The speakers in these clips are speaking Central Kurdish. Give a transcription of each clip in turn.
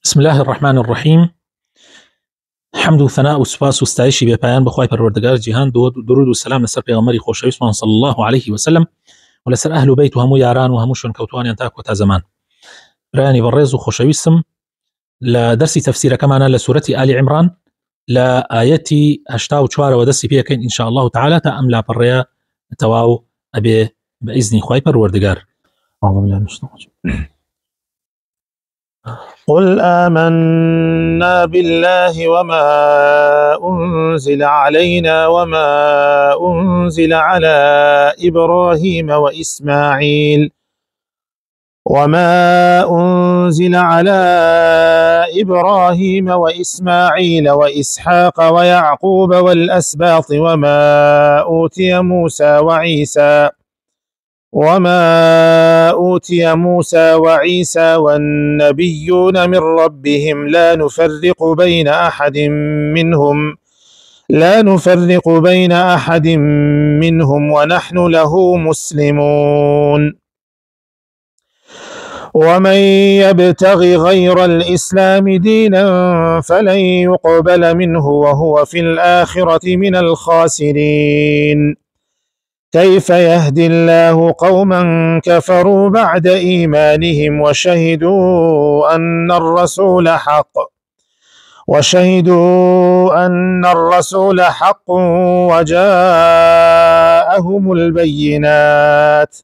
بسم الله الرحمن الرحيم. حمد و ثناء و سپاس و ستایشی بێپایان بەخوای پەروەردگار جیهان، درود و سلام لەسەر پێغەمبەری خۆشەویستمان صلی الله عليه وسلم و لەسەر ئەهل و بەیت و هەموو یاران و هەموو شوێنکەوتوانیان تا کۆتا زەمان. برایانی بەڕێز و خۆشەویستم، لە دەرسی تەفسیرەکەمانە لە سوورەتی ئالی عیمران لە ئایەتی 84ەوە دەستی پێکەین ئینشاء الله تعالی تا ئەم لاپەڕەیە تەواو ئەبێ بە ئیزنی خوای پەروەردگار. قل آمنا بالله وما أنزل علينا وما أنزل على إبراهيم وإسماعيل وإسحاق ويعقوب والأسباط وما أوتي موسى وعيسى والنبيون من ربهم لا نفرق بين أحد منهم ونحن له مسلمون. ومن يبتغ غير الإسلام دينا فلن يقبل منه وهو في الآخرة من الخاسرين. كيف يهدي الله قوما كفروا بعد إيمانهم وشهدوا أن الرسول حق وجاءهم البينات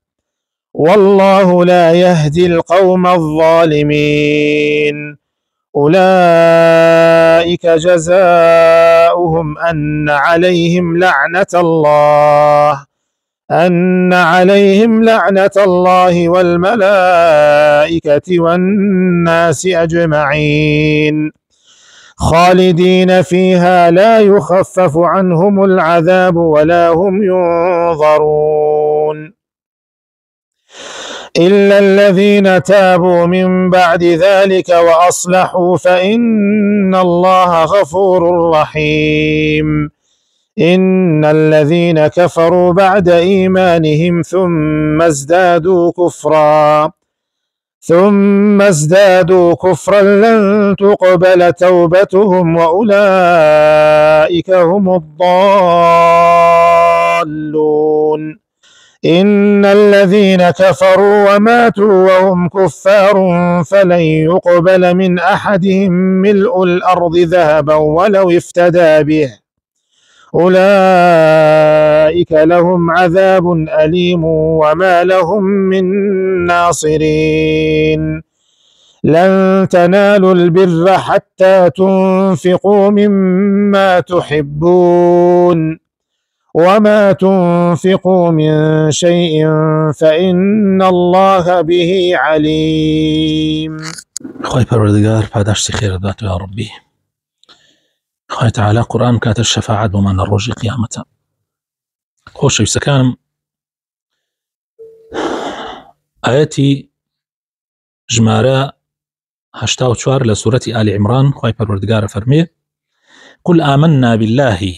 والله لا يهدي القوم الظالمين. أولئك جزاؤهم أن عليهم لعنة الله والملائكة والناس أجمعين خالدين فيها لا يخفف عنهم العذاب ولا هم ينظرون إلا الذين تابوا من بعد ذلك وأصلحوا فإن الله غفور رحيم. إن الذين كفروا بعد إيمانهم ثم ازدادوا كفرا لن تقبل توبتهم وأولئك هم الضالون. إن الذين كفروا وماتوا وهم كفار فلن يقبل من أحدهم ملء الأرض ذهبا ولو افتدى به أولئك لهم عذاب أليم وما لهم من ناصرين. لن تنالوا البر حتى تنفقوا مما تحبون وما تنفقوا من شيء فإن الله به عليم. خوای پەروەردگار پاداشتی خێرت بات یا ربی. خوای تعالی قورآن کاتە شەفاعەت بۆمان لە ڕۆژی قیامەتە. خۆشەویستەکانم، ئایەتی ژمارە 84 لە سوورەتی ئالی عیمران خوای پەروەردگارە فەرمێ: قل آمنا بالله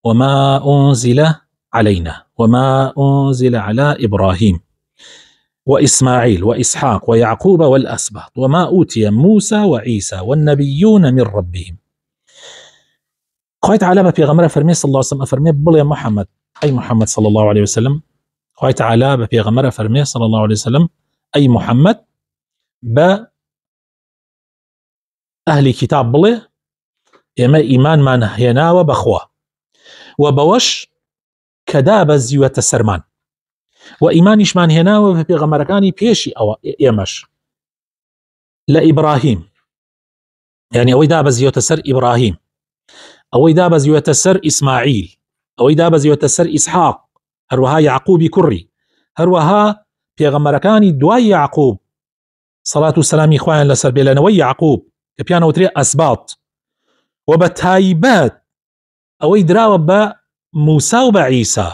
وما أنزل علينا وما أنزل على إبراهيم وإسماعيل وإسحاق ويعقوب والأسباط وما أوتي موسى وعيسى والنبيون من ربهم. خوای تعالی بە پێغەمبەر فەرمێ صلی الله عليه وسلم فەرمێ بڵێ محەممەد، ئەی محەممەد صلی الله عليه وسلم، خوای تعالی بە پێغەمبەر فەرمێ صلی الله عليه وسلم ئەی محەممەد بە ئەهلی کتاب بڵێ ئێمە ئیمانمان هێناوە بەخوا و بەوەش کە دابەزیوەتە سەرمان و ئیمانیشمان هێناوە بە پێغەمبەرەکانی پێشی ئەوە ئێمەش لە ئیبراهیم، یعنی ئەوەی دابەزیوەتە سەر ئیبراهیم، ئەوەی دابەزیوەتە سەر ئیسماعیل، ئەوەی دابەزیوەتە سەر ئیسحاق، هەروەها یعقوبی کوڕی، هەروەها پێغەمبەرەکانی دوای یعقوب سەڵات و سەلامی خوایان لەسەر بێ لەنەوەی یعقوب کە پیان وترێ ئەسباط، و بە تایبەت ئەوەی دراوە بە موسا و بە عیسا.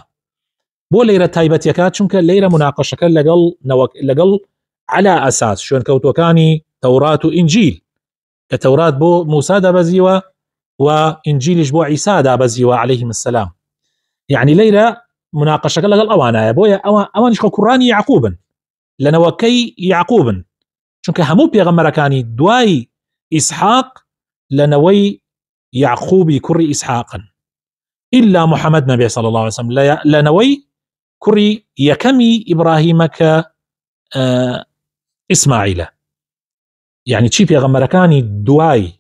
بۆ لەیرە تایبەتیەکە چونکە لەیرە مناقەشەکە لەگەڵ عەلا ئەساس شوێنکەوتوەکانی تەورات و ئینجیل، کە تەورات بۆ موسا دابەزیوە و ئینجیلیش بۆ عیسا دابەزیوە عەلەیهیم السەلام. یعنی لەیرە مناقەشەکە لەگەڵ ئەوانایە، بۆیە ئەوانیش خۆ کوڕانی یعقوبن، لەنەوەکەی یعقوبن، چونکە هەموو پێغەمبەرەکانی دوای إسحاق لنوي يعقوب كري إسحاقا إلا محمد نبي صلى الله عليه وسلم لنوي كري يكمي إبراهيمك إسماعيل يعني تشي بيغمركاني دواي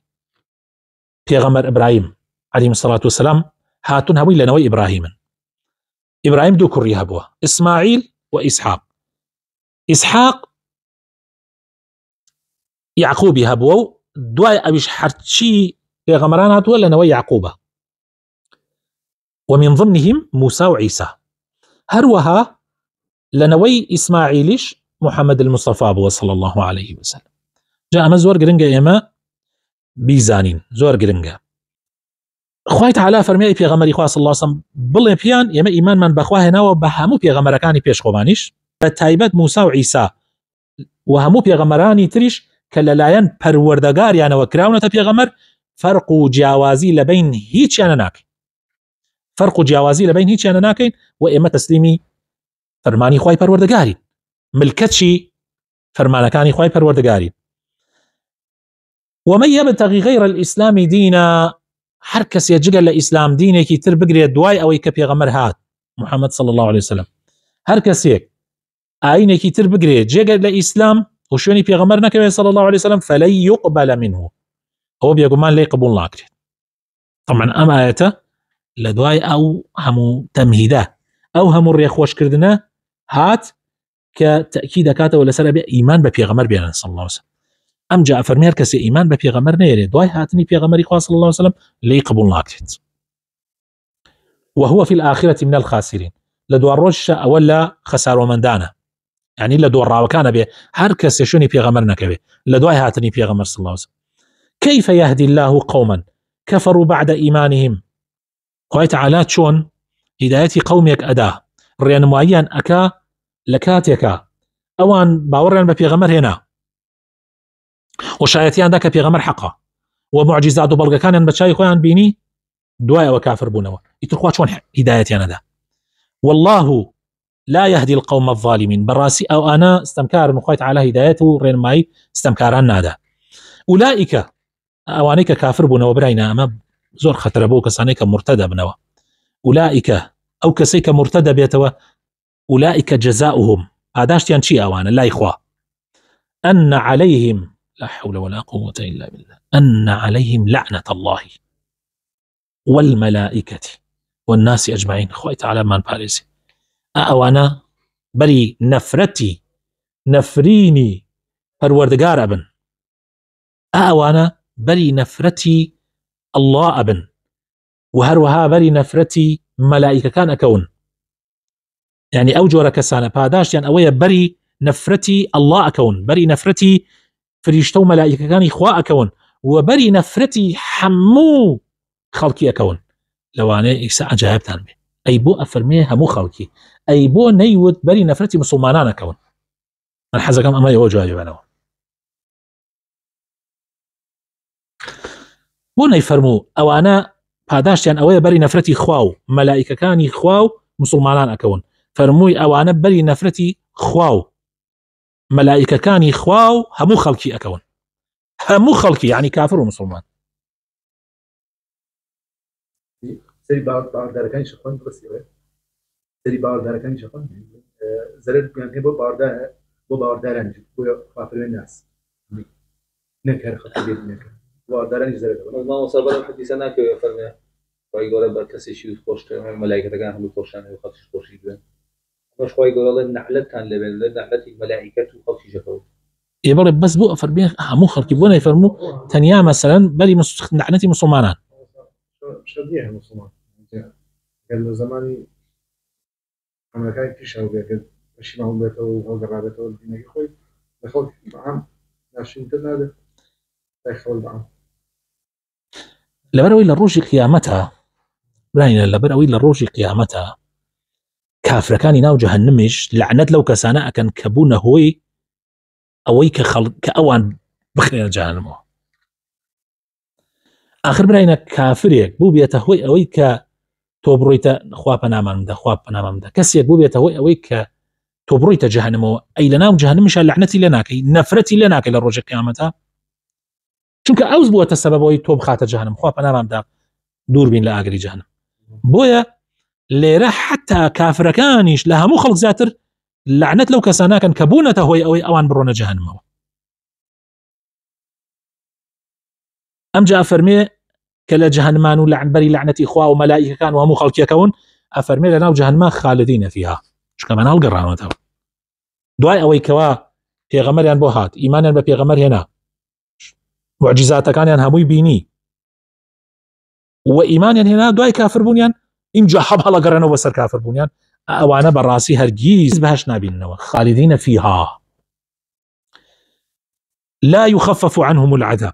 بيغمر إبراهيم عليه الصلاة والسلام هاتون هوي لنوي إبراهيم دو كري هبوا إسماعيل وإسحاق. إسحاق يعقوب هبوا دواي أبيش حرتشي بيغمران هاتوا لنوي يعقوب ومن ضمنهم موسى وعيسى هروها لنوي إسماعيلش محمد المصطفى صلى الله عليه وسلم. جاء مزور قرنجة إما بيزانين زور قرنجة خوای تعالی فرمی پیغمبری خدا صلی الله علیه و سلم بڵێ پیان ئێمە ئیمان من بەخوا هێناوە بە هەموو پێغەمبەرەکانی پێشخۆمانیش بە تایبەت موسا و عیسا و هەموو پێغەمبەرانی تریش کە لەلایەن پەروەردەگاریانەوە کراونەتە پێغەمبەر فەرق و جیاوازی لەبین هیچیانە ناکەین و ئێمە تەسلیمی فەرمانی خوای پەروەردەگارین ملکەتی فەرمانەکانی خوای پەروەردەگارین. ومن يبتغي غير الإسلام دينا هر کەسێ جگە لە ئیسلام دینێکی تر بگرێت دوای ئەوەی کە پێغەمبەر هات محەممەد صلی الله عليه وسلم هەر کەسێک ئاینێکی تر بگرێت جێگە لە ئیسلام و شوێنی پێغەمبەر نەکەوێت صلی الله عليه وسلم فلن يقبل منه ئەوە بێگومان لێی قبول ناکرێت. طبعا ئەم ئاەتە لە دوای ئەو هەموو تەمهیدە ئەو هەموو ڕێخۆشکردنە هات کە تەکید دەکاتەوە لەسەر بێ ئیمان بە پێغەمبەر بێنن صلی الله عليه وسلم. ئەم جا فەرمی هەر کەسێ ئیمان بە پێغەمبەر نێرێت دوای هاتنی پێغەمبەری خوا صلی الله عليه وسلم لێی قبول ناکرێت. وهو في الآخرة من الخاسرين لە دوای ڕۆژشە ئەوە لە خەسارۆمەندانە یعنی لە دۆڕاوەکانە بێ هەر کەسێ شوێنی پێغەمبەر نەکەوێت لە دوای هاتنی پێغەمبەر صلی الله عليه وسلم. كيف يهدي الله قوما كفروا بعد إيمانهم خوای تعالی چۆن هیدایەتی قەومێک ئەدا ڕێنماییان ئەکا لە کاتێکە ئەوان باوەڕیان بە پێغەمبەر هێنا وشایەتیاندا کە پێغەمبەر حەقا و معجزات و بەڵگەکانیان بە چای خۆیان بینی دوایەوە کافر بوونەوە ئیتر خوا چۆن هیدایەتیانەدا. والله لا يهدي القوم الظالمين بەڕاستی ئەو ئانە ستەمکارن و خوای تعالی هیدایەت و ڕێنمایی ستەمکاران نادا. ئولائیکە ئەوانەی کە کافر بوونەوە براینا ئەمە زۆر خەتەرە بۆ کەسانەی کە مرتەدە بنەوە. ئولائیکە ئەو کەسەی کە مرتەدە بێتەوە ئولائیکە جەزاؤهم پاداشتیان چی ئەوانە لای خوا أن عليهم لا حول ولا قوة إلا بالله أن عليهم لعنة الله والملائكة والناس أجمعين. خوي تعالى من باريسي أوانا بري نفرتي نفريني پروردگار أبن أوانا بري نفرتي الله أبن وهروها بري نفرتي ملائكة كان أكون يعني أو جورا كسانة پاداش يعني أويا بري نفرتي الله أكون بري نفرتي فریشتە و مەلائیکەکانی خوا ئەکەون و بەری نەفرەتی هەموو خەڵکی ئەکەون لەوانەیە ئیسا عەجایبتان بێ ئەی بۆ ئەفەرمێ هەموو خەڵکی ئەی بۆ نەیوت بەری نەفرەتی مسلمانان ئەکەون. من حەزەکەم ئەمە ئەوە جوابی بێنەوە بۆ نەیفەرموو ئەوانە پاداشتیان ئەوەیە بەری نەفرەتی خوا و مەلائیکەکانی خوا و مسلمانان ئەکەون فەرمووی ئەوانە بەری نەفرەتی خوا و ملائكة خواو همو خلقي أكون همو خلقي يعني كافر ومسلمان. سري بارداركان شخصان بس سري بارداركان شخصان زرد يعني بو بارداران بو كافر الناس نكر خطير نكر بارداران زرد ما وصل حديثنا كفرنا ويقول بقى كسيشيو خوش الملائكة كان هم خوشان وخاطش خوش جدا مش خوي يقول الله نحلتها نحلت الملائكة وخلق جفوا يبغى بس بو فربيه همو خلق يبغون يفرموا تنيا مثلا بلي نحنتي مسلمان شو ديه مسلمان قال زماني أمريكا كيشوا قال مش معهم بيته وقرابته والدين يخوي دخل معهم ناشين تنادى دخل معهم لبروي للروج قيامتها لا لبروي للروج قيامتها كافرەکانی ناو جەهەنەمیش لعنەت لەو کەسانە ئەکەن کە بوونە هۆی ئەوەی کە ئەوان بخرێنە جەهەنەمەوە. ئاخر برایە کافرێک بوو بێتە هۆی ئەوەی کە تۆ بڕۆیتە خوا پەنامەمدا کەسێک بوو بێتە هۆی ئەوەی کە تۆ بڕۆیتە جەهەنەمەوە ئەی لە ناو جەهەنەمیشە لعنەتی لێ ناکەی نەفرەتی لێ ناکەی لە ڕۆژی قیامەتە چونکە ئەوز بووەتە سەبەبەوەی تۆ بخاتە جەهەنەم خوا پەنامامدا دوور بین لە ئاگری جەهەنەم بۆیە لێرە حتا کافرەکانیش لە هەموو خەڵک زیاتر لعنەت لەو کەسانە ناکەن کە بوونەتە هۆی ئەوەی ئەوان بڕۆنە جەهەنەمەوە ئەمجا فەرمێ کە لە جەهەنمان و لعنبەری لعنەتی خوا و مەلائیکەکان و هەموو خەڵکیەکەون ئەفەرمێ لەناو جەهەنما خالدینە فیها چونکە من هەڵگەڕامەتەوە دوای ئەوەی کەوا پێغەمبەریان بۆ هات ئیمانیان بە پێغەمبەر هێنا معجزاتەکانیان هەمووی بینی و ئیمانیان هێنا دوای کافربوونیان ئینجا هەڵەگەڕێنەوە بەسەر کافربوونیان ئەوانە بەڕاستی هەرگیز بەهەشت نابیننەوە خالدینە فیها لا يخفف عنهم العذاب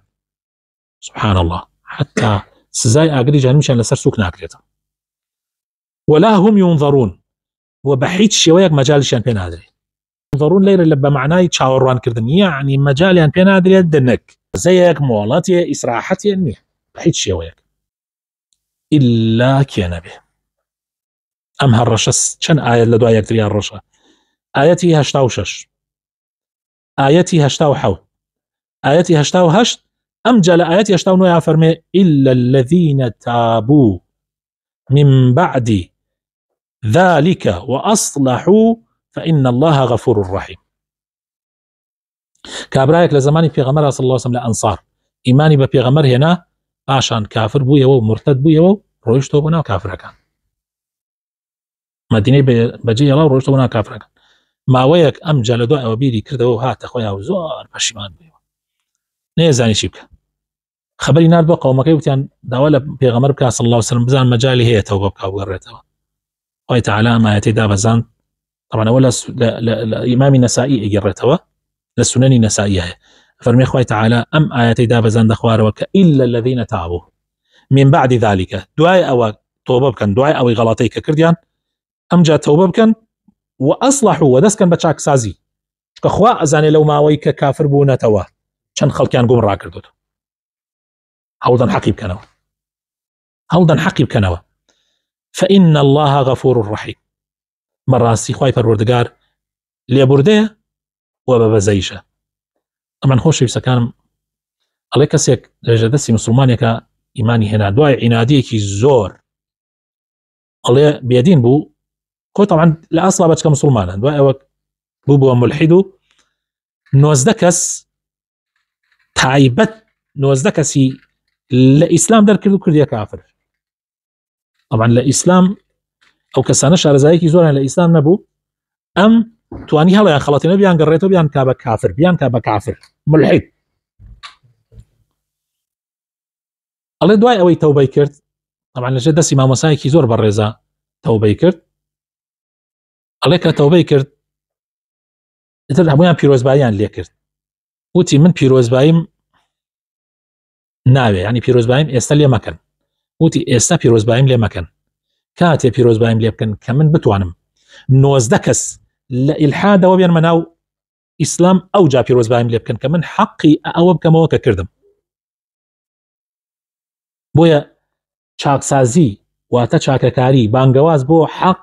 سبحان الله حتى سزای ئاگری جەهەنەمیشیان لەسەر سووک ناکرێتەوە ولا هم ينظرون وبحيث شويك مجالشان بين هادري ينظرون ليرة بمعنى تشاوران كردن يعني مجاليان بين هادري دنك زيك مولاتي إسراحتي أني بحيث شويك إلا كان به أم هالرشس شن آية لدو آية كتريا الرشا آياتي هشتاو شش آياتي هشتاو حو آياتي هشتاو هشت أم جل آياتي هشتاو نويا فرمي إلا الذين تابوا من بعد ذلك وأصلحوا فإن الله غفور رحيم كابرايك لزماني پیغمبر صلى الله عليه وسلم لأنصار إيماني بپیغمبر هنا عشان كافر بويا ومرتد بويا رويشتو بنا كافر كان مدينة بجي الله رويشتو بنا كافر كان ما ويك أم جلدو أو بيري كردو هات أخويا وزور بشيمان بويا نيزاني شبك خبري نار بقى ومكي وتيان داولا پیغمبر بكا صلى الله عليه وسلم بزان مجالي هي توبة بكا وقررتها الله تعالى ما يتدى بزان طبعا أولا إمام النسائي قررتها للسنن النسائية فرمي الله تعالى أم آياتي دا بزان دخوار وك إلا الذين تابوا من بعد ذلك دعاء أو توبة بكن دعاء أو غلطيك كرديان أم جاء توبة بكن وأصلحوا ودس كان بچاك سازي كخوا أزاني لو ما ويك كافر بونا توا چند خلقيان قوم را كردوتو هوضا حقيب كنوا هوضا حقيب كنوا فإن الله غفور رحيم مراسي خواي پروردگار ليبرده وببزيشه أما نخوش بسكان الله كسيك لجدسي مسلمانيك إيماني هنا دعاء عناديك زور الله بيدين بو خو طبعا لا أصلا باتك مسلمانا دعاء بو ملحدو نوزدكس تعيبت نوزدكسي لإسلام در كردو كرديا كافر طبعا لإسلام أو كسانة شارزايكي زورا لإسلام نبو أم تواني هلا خلطينا بيان قريتو بيان كابا كافر بيان كابا كافر ملحد الله دواي أوي توبة كرت طبعا لجدسي ما مسايكي زور بالرزا توبة كرت الله كتوبة كرت ترحبويا بيروز بايان ليه كرت وتي من بيروز بايم ناوي يعني بيروز بايم استا ليه مكان وتي استا بيروز بايم ليه مكان كاتي بيروز بايم ليه مكان كمن بتوانم نوزدكس لإلحاد وبيان مناو إسلام أو جا بيروز بايم ليه مكان كمن حقي أو بكموك كردم بويا چاک سازی واتە چاکەکاری بانگەواز بۆ حەق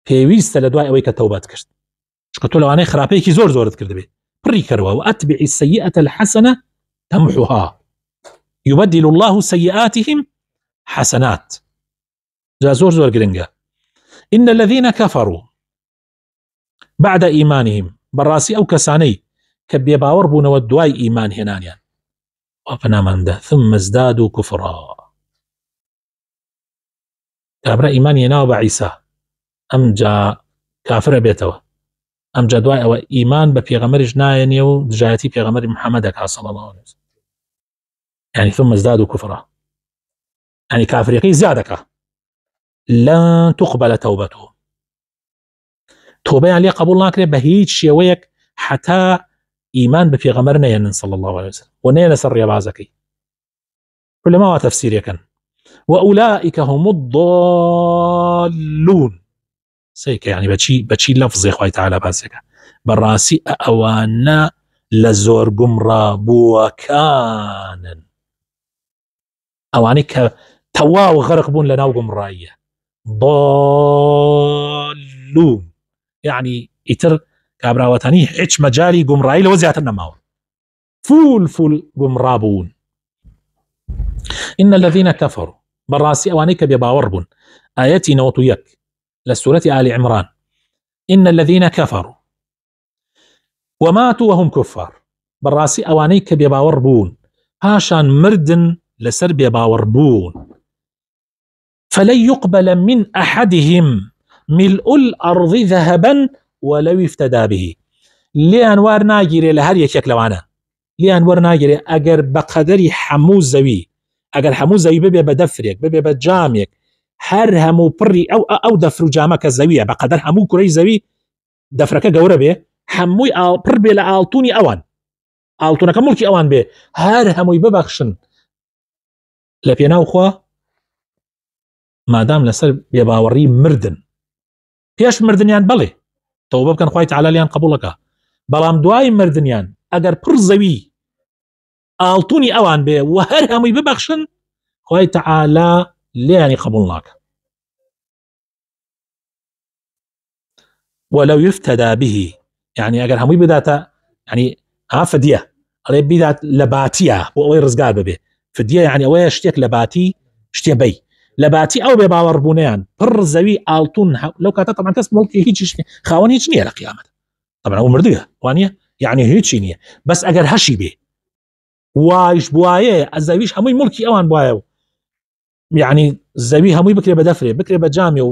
پێویستە لە دوای ئەوەی کە تەوبەت کرد چونکە تۆ لەوانەیە خراپەیەکی زۆر زۆرت کردبێ پڕی کردەوە و ئەتبعی السەیئەة الحەسەنە تەمحوها يبدل الله سيئاتهم حسنات جا زۆر گرنگە إن الذين كفروا بعد إيمانهم بەڕاستی ئەو کەسانەی کە بێباوەڕ بوونەوە دوای ئیمان هێنانیان وپەناماندا ثم ازدادوا كفرا كابرا إيمان يناو بعيسى أم جا كافر بيتوا أم جا دواء أو إيمان ببيغمر جنايني ودجايتي بيغمر محمدك صلى الله عليه وسلم يعني ثم ازدادوا كفرا يعني كافر يقي زيادك لن تقبل توبته توبة يعني قبول ناكري بهيج شيويك حتى إيمان ببيغمرنا ين صلى الله عليه وسلم ونين سر يبازكي كل ما هو تفسير يكن وأولئك هم الضالون سيك يعني بتشي لفظ إخوة تعالى باسك براسي أوانا لزور قمرا بوكان أوانيك توا وغرق بون لنا وقمراية ضالون يعني إتر كابراواتاني إيش مجالي قمراي لوزيات النماو فول گمڕابوون. إن الذين كفروا بەڕاستی ئەوانەی کە بێباوەڕ بوون. ئاەتی 91 لە سورەتی آل عمران. إن الذين كفروا وماتوا وهم كفار. بەڕاستی ئەوانەی کە بێباوەڕ بوون پاشان مردن لەسەر بێباوەڕ بوون. فلن يقبل من أحدهم ملء الأرض ذهبا ولو افتدى به. لێیان وار ناگیرێ لە هەر یەکێک لەوانە، لێیان وەرناگیرێ ئەگەر بە قەدەری هەموو زەوی، ئەگەر هەموو زەوی ببێ بە دەفرێک، ببێ بە جامێک، هەر هەموو پڕی ئەو دەفر و جامە کە زەویە بە قەدەر هەموو کوڕەی زەوی دەفرەکە گەورە بێ، هەمووی پڕ بێ لە ئاڵتونی ئەوان، ئاڵتونەکە مڵکی ئەوان بێ، هەر هەمووی ببەخشن لە پێناوخوا مادام لەسەر بێباوەڕی مردن. پێش مردنیان بەڵێ تەوبە بکەن خوای تەعالی لیان قبوڵەکە، بەڵام دوای مردنیان ئەگەر پڕ زەوی ئاڵتونی ئەوان بێ و هەر هەمووی ببەخشن خوای تەعالا لیانی قبوڵ ناکە. ولو يفتدى به، يعني ئەگەر هەمووی بداتە، يعني فدیە ئەڵێ بیدات لە باتیە بۆ ئەوەی ڕزگار ببێ. فدیە يعني ئەوەیە شتێک لە باتی شتێ بەی لە باتی ئەو بێ باوەڕبوونیان پڕ زەوی ئاڵتون لەو کاتە طبعا کەس مڵکی هیچ خاوەن هیچ نییە لە قیامەت، طبعا ئەو مردووە وانە يعني هیچی نییە، بەس ئەگەر هەشی بێ وایش بواە ئەزەویش هەمووی مڵکی ئەوان بواە، يعني زەوی هەمووی بکرێ بە دەفرێ، بکرێ بە جامێ و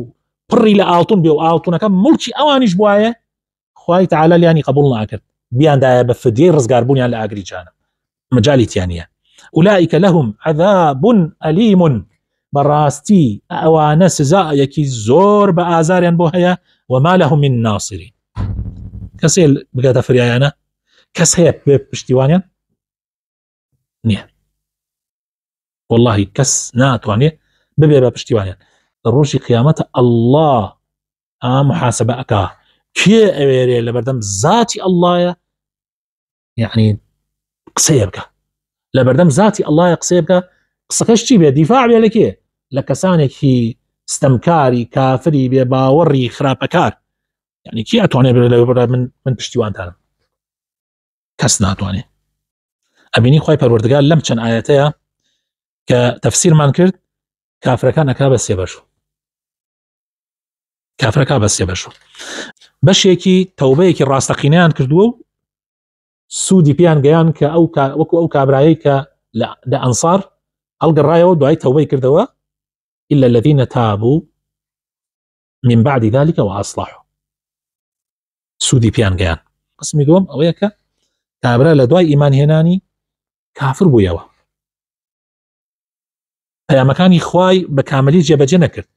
پڕی لە ئاڵتون بێ و ئاڵتونەکە مڵکی ئەوانیش بواە، خوای تەعالا لیانی قبوڵ ناکرد، بیاندایە بە فدیەی ڕزگاربوونیان لە ئاگری جانم، مەجالی تیانە. أولئك لهم عذاب أليم، بەڕاستی ئەوانە سزایەکی زۆر بە ئازاریان بۆ هەیە، وما لهم من ناصرین. کەسێ بگاتە فریایانە، کەس هەیە بێ پشتیوانیان نییە، والله کەس ناتوانێ ببێ بە پشتیوانیان. ڕۆژی قیامەتە ئەڵڵا محاسبە ئەکا کێ ئەوێرێ لە بەردەم ذاتی ئەڵڵایە، يعني قسەیە بکە لە بەردەم ذاتی ئەڵڵایە قسەیە بکە، قسەکەش چی بێ؟ دیفاع بێ لە کێ؟ لە کەسانێکی ستەمکاری کافری بێ باوەڕی خراپەکار، يعني کی ئەتوانێ بێ من پشتیوانتانم؟ کەس ناتوانێ. ئەبینی خوای پەروەردگار لەم چەند ئاەتەیە کە تەفسیرمان کرد کافرەکان ئەکا بە سێ بەش، کافرەکە بە سێ بەش، بەشێکی تەوبەیەکی ڕاستەقینەیان کردووە و سوودی پیان گەیان کە وەکو ئەو کابرایی کە لە ئەنسار هەڵگەڕایەوە دوای تەوبەی کردەوە، إلا الذين تابوا من بعد ذلك وأصلحوا، سوودی پیان گەیان. قسمی دووەم ئەوەیە کە کابرا لە دوای ئیمان هێنانی کافر بوویەوە، پەیامەکانی خوای بە کاملی جێبەجێ نەکرد،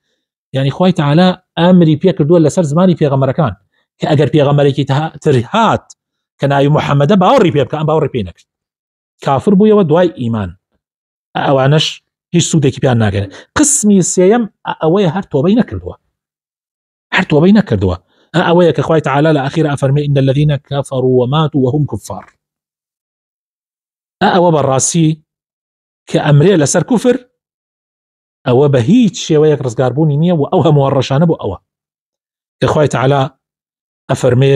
يعني خوای تەعالا ئەمری پێ کردووە لەسەر زمانی پێغەمبەرەکان کە ئەگەر پێغەمبەرێکی تر هات کە ناوی محەممەدە باوەڕی پێ بکە، ئەم باوەڕی پێ نەکرد، کافر بوویەوە دوای ئیمان، ئەوانش هیچ سوودێکی پیان ناگەن. قسمی سێیەم ئەوەیە هەر تۆبەی نەکردووە، هەر تۆبەی نەکردووە، ئەوەیە کە خوای تەعالا لە ئەخیرە ئەفەرمێ إن الذين كفروا وماتوا وهم كفار. ئەوە بەڕاستی کە ئەمرێ لەسەر کوفر، ئەوە بە هیچ شێوەیەک ڕزگاربوونی نییە و ئەو هەموو ڕەشانە بۆ ئەوە کە خوای تەعالا ئەفەرمێ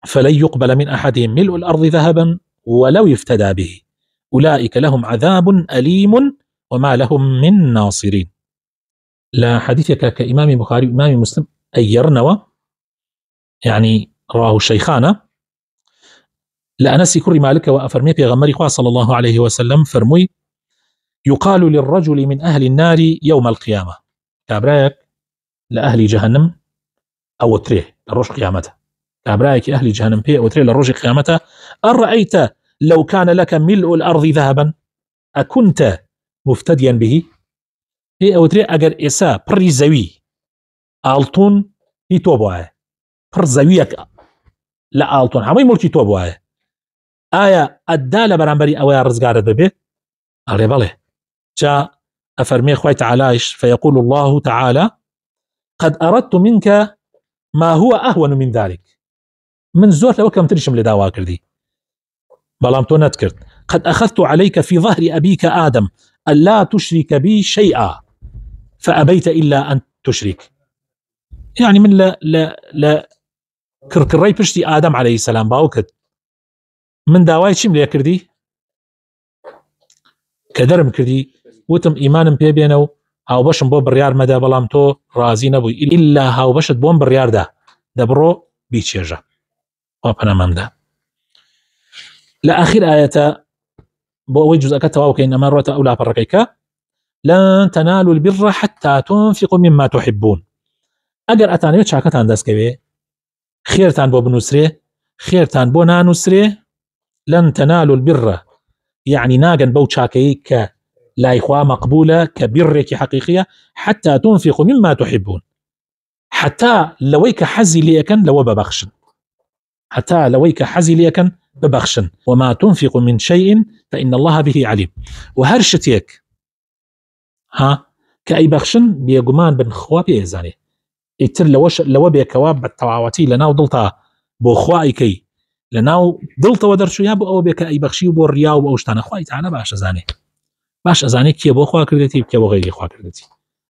فلن يقبل من أحدهم ملء الأرض ذهبا ولو يفتدى به أولئك لهم عذاب أليم وما لهم من ناصرين. لا حديثك كإمام بخاري وإمام مسلم أيرنوا، يعني رواه الشيخان لأنس كري مالك وأفرمي بيغمري خواه صلى الله عليه وسلم فرمي يقال للرجل من أهل النار يوم القيامة، كابرايك لأهل جهنم أو تريه لروج قيامته، كابرايك أهل جهنم بي أو تريه لروج قيامته، أرأيت لو كان لك ملء الأرض ذهبا أكنت مفتديا به؟ هي أو تريه أجر إسا بري زوي آلتون هي توبواه بر زويك لا آلتون همي ملكي توبواه آية الدالة برانبري أويا رزقارت ببه؟ أغلي بالي جاء أفرمي خوي تعالىش فيقول الله تعالى قد أردت منك ما هو أهون من ذلك، من زور لو كم ترشم لداوا كردي بلام تو نتكرت قد أخذت عليك في ظهر أبيك آدم ألا تشرك بي شيئا فأبيت إلا أن تشرك، يعني من لا كركري بشتي آدم عليه السلام باوكد من داوای چیم لێ کردی کە دەرم کردی وتم ئیمانم پێ بێنە و هاوبەشم بۆ بڕیار مەدا بەڵام تۆ ڕازی نەبووی ئیلا هاوبەشت بۆم بڕیاردا دەبڕۆ بیچێژە ئەو پەنامەمدا لە ئاخر ئاەتە بۆ ئەوەی جوزەکە تەواو بکەین ئەمە ڕۆتە ئەو لاپەڕەکەیکە لن تنالوا البر حتى تنفقوا مما تحبون ئەگەر ئەتانەوێت چاکەتان دەستکەوێ خێرتان بۆ بنووسرێ خێرتان بۆ نانووسرێ لن تنالوا البر يعني ناگەن بەو چاکەی کە لای خوا مەقبولە کە بیڕێکی حەقیقیە حتى تنفقوا مما تحبون حتى لەوەی کە حەزی لێەکەن لەوە ببەخشن حتى لەوەی کە حەزی لێەکەن ببەخشن وما تنفقوا من شيء فإن الله به عليم وهر شتێک کە ئەی بەخشن بێگومان بن خوا پێزانێ ئیتر لەوە بێکەوە بە تەواوەتی لەناو دڵتا بۆ خوایکەی لەناو دڵتەوە دەرچوویا بۆ ئەوە بێ کە ئەی بەخشی و بۆ ڕیا و ئەو شتانە خوای تەعالە باش ئەزانێ کێ بۆ خوا کردێتی کێ بۆ غەیری خوا کردێتی